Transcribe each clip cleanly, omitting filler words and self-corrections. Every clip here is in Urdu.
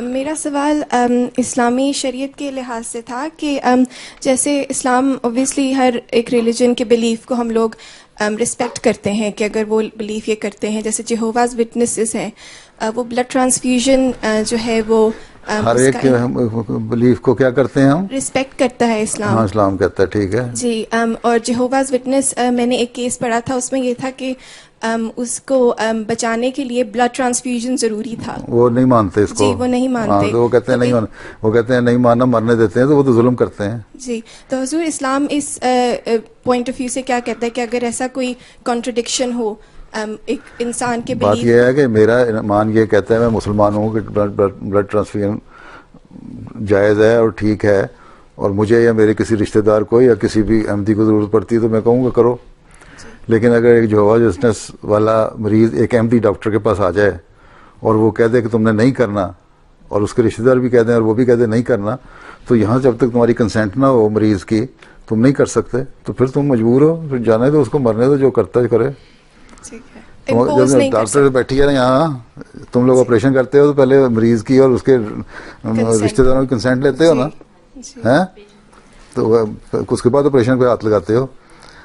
میرا سوال اسلامی شریعت کے لحاظ سے تھا کہ جیسے اسلام اوبویسلی ہر ایک ریلیجن کے بلیف کو ہم لوگ رسپیکٹ کرتے ہیں کہ اگر وہ بلیف یہ کرتے ہیں، جیسے جہوواز وٹنسز ہیں، وہ بلڈ ٹرانسفیوژن جو ہے وہ ہر ایک بلیف کو کیا کرتے ہیں ہم؟ رسپیکٹ کرتا ہے اسلام. ہاں اسلام کہتا ہے، ٹھیک ہے جی. اور جہوواز وٹنس میں نے ایک کیس پڑھا تھا، اس میں یہ تھا کہ اس کو بچانے کے لیے بلڈ ٹرانسفیوژن ضروری تھا. وہ نہیں مانتے اس کو. جی وہ نہیں مانتے. تو وہ کہتے ہیں وہ کہتے ہیں نہیں ماننا، مرنے دیتے ہیں، تو وہ تو ظلم کرتے ہیں. جی. تو حضور اسلام اس پوائنٹ آف ویو سے کیا کہتا ہے کہ اگر ایسا کوئی کانٹرڈکشن ہو ایک انسان کے بات یہ ہے کہ میرا ایمان یہ کہتا ہے، میں مسلمان ہوں کہ بلڈ ٹرانسفیوژن جائز ہے اور ٹھیک ہے، اور مجھے یا میرے کسی رشتہ دار کو یا کسی بھی احمدی کو ضرورت پڑتی ہے تو میں کہوں گا کرو. لیکن اگر ایک جہوواز وٹنس والا مریض ایک احمدی ڈاکٹر کے پاس آ جائے اور وہ کہہ دے کہ تم نے نہیں کرنا، اور اس کے رشتہ دار بھی کہہ دیں اور وہ بھی کہہ دیں نہیں کرنا، تو یہاں جب تک تمہاری کنسینٹ نہ ہو مریض کی تم نہیں کر سکتے، تو پھر تم مجبور ہو، پھر جانے دو اس کو، مرنے دو، جو کرتا ہے کرے. جب ڈاکٹر بیٹھی ہے نا یہاں، تم لوگ آپریشن کرتے ہو تو پہلے مریض کی اور اس کے رشتہ داروں کی کنسینٹ لیتے ہو نا، ہیں؟ تو اس کے بعد آپریشن پہ ہاتھ لگاتے ہو.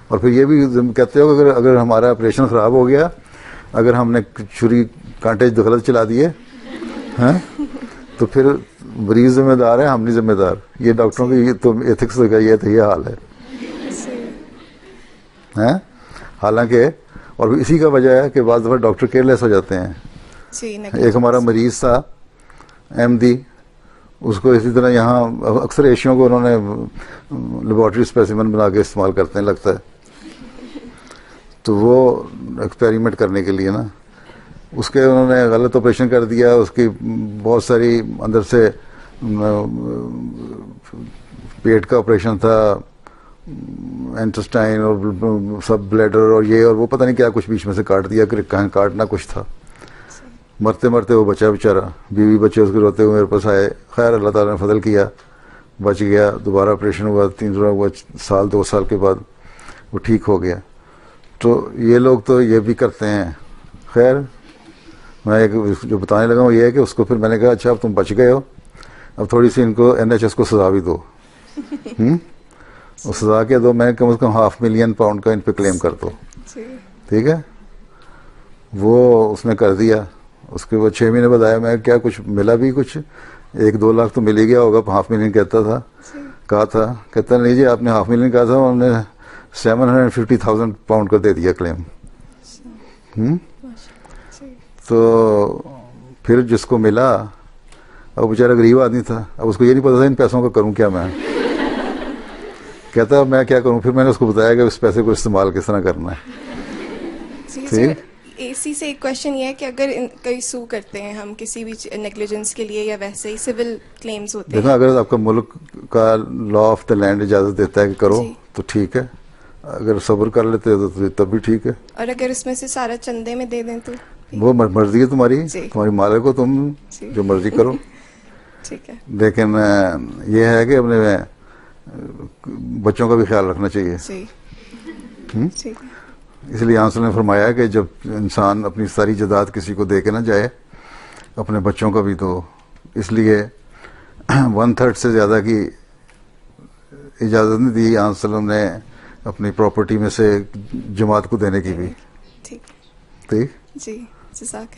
اور پھر یہ بھی کہتے ہو کہ اگر ہمارا آپریشن خراب ہو گیا، اگر ہم نے چھری کانٹے غلط چلا دیے ہیں تو پھر مریض ذمہ دار ہے، ہم نہیں ذمہ دار. یہ ڈاکٹروں کی تو ایتھکس کا یہ حال ہے. حالانکہ اور اسی کا وجہ ہے کہ بعض دفعہ ڈاکٹر کیئر لیس ہو جاتے ہیں. ایک ہمارا مریض تھا احمدی، اس کو اسی طرح یہاں اکثر ایشیوں کو انہوں نے لیبارٹری اسپیسیمن بنا کے استعمال کرتے ہیں لگتا ہے، تو وہ ایکسپیریمنٹ کرنے کے لیے نا اس کے انہوں نے غلط آپریشن کر دیا. اس کی بہت ساری اندر سے پیٹ کا آپریشن تھا، انٹسٹائن اور سب بلیڈر اور یہ اور وہ پتہ نہیں کیا کچھ بیچ میں سے کاٹ دیا، کہ کہیں کاٹنا کچھ تھا. مرتے مرتے وہ بچا بیچارہ، بیوی بچے اس کے روتے ہوئے میرے پاس آئے. خیر اللہ تعالیٰ نے فضل کیا، بچ گیا. دوبارہ آپریشن ہوا 3 ہوا، سال 2 سال کے بعد وہ ٹھیک ہو گیا. تو یہ لوگ تو یہ بھی کرتے ہیں. خیر میں ایک جو بتانے لگا وہ یہ ہے کہ اس کو پھر میں نے کہا اچھا اب تم بچ گئے ہو، اب تھوڑی سی ان کو NHS کو سزا بھی دو. اور سزا کے دو، میں کم از کم £500,000 کا ان پہ کلیم کر دو. ٹھیک ہے. وہ اس نے کر دیا. اس کے بعد 6 مہینے بعد آیا، میں کیا کچھ ملا بھی کچھ 1-2 لاکھ تو مل ہی گیا ہوگا. £500,000 کہتا تھا، کہا تھا. کہتا نہیں جی آپ نے £500,000 کہا تھا، انہوں نے £750,000 کا دے دیا کلیم. تو پھر جس کو ملا، اب بیچارہ غریب آدمی تھا، اب اس کو یہ نہیں پتا تھا ان پیسوں کا کروں کیا میں. کہتا میں کیا کروں. پھر میں نے اس کو بتایا کہ اس پیسے کو استعمال کس طرح کرنا ہے. ٹھیک. اسی سے ایک کوشچن یہ ہے کہ اگر کوئی سو کرتے ہیں ہم کسی بھی نیگلیجنس کے لیے یا ویسے ہی سول کلیمز ہوتے ہیں، دیکھو اگر آپ کا ملک کا لا آف دا لینڈ اجازت دیتا ہے کہ کرو تو ٹھیک ہے، اگر صبر کر لیتے ہو تو تب بھی ٹھیک ہے. اور اگر اس میں سے سارا چندے میں دے دیں تو وہ مرضی ہے تمہاری، تمہاری مالک ہو، تم جو مرضی کرو. ٹھیک ہے. لیکن یہ ہے کہ اپنے بچوں کا بھی خیال رکھنا چاہیے. اس لیے آنسر نے فرمایا کہ جب انسان اپنی ساری جائیداد کسی کو دے کے نہ جائے، اپنے بچوں کا بھی دو. اس لیے 1/3 سے زیادہ کی اجازت نہیں دی آنسر نے اپنی پراپرٹی میں سے جماعت کو دینے کی بھی. ٹھیک. جی جزاک